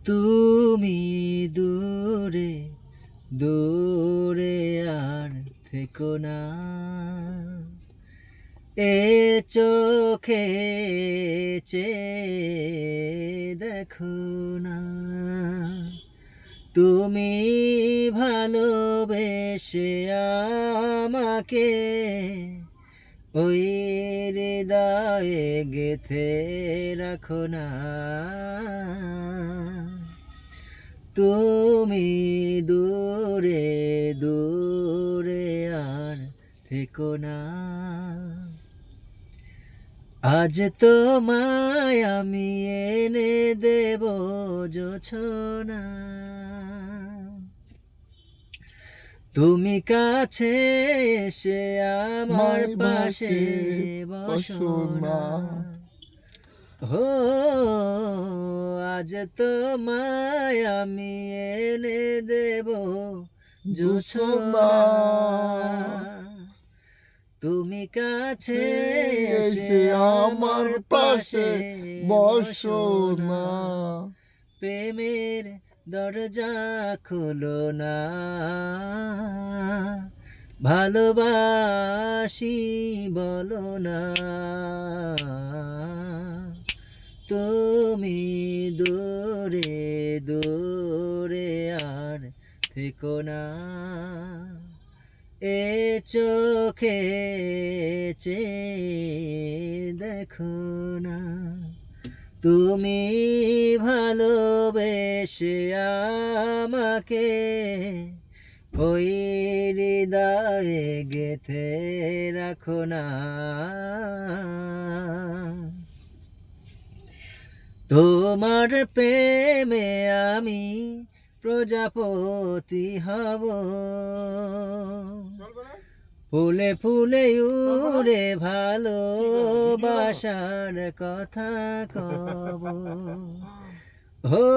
তুমি দূরে দূরে আর থেকো না, এ চোখে চেয়ে দেখো না। তুমি ভালোবেসে আমাকে ওই হৃদয়ে গেঁথে রাখো না। তুমি দূরে দূরে আর থেকো না। আজ তোমায় আমি এনে দেব জোছনা, তুমি কাছে এসে আমার পাশে বসো না। হো আজ তোমায় আমি এনে দেব জোছনা, তুমি কাছে এসে আমার পাশে বসো না। প্রেমের দরজা খোলো না, ভালোবাসি বলো না। তুমি দূরে দূরে আর থেকো না, এ চোখে চেয়ে দেখো না। তুমি ভালোবেসে আমাকে ওই হৃদয়ে গেঁথে রাখো না। তোমার প্রেমে আমি প্রজাপতি হব, ফুলে ফুলে উড়ে ভালোবাসার কথা কব। হো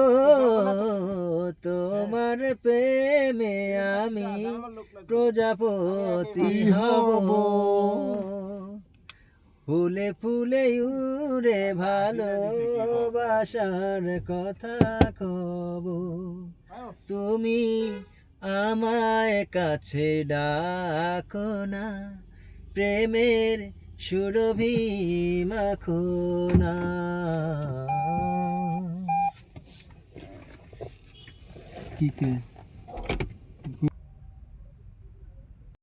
তোমার প্রেমে আমি প্রজাপতি হব, ফুলে ফুলে উড়ে ভালোবাসার কথা কব। তুমি আমায় কাছে ডাকো না, প্রেমের সুরভি মাখো না। কি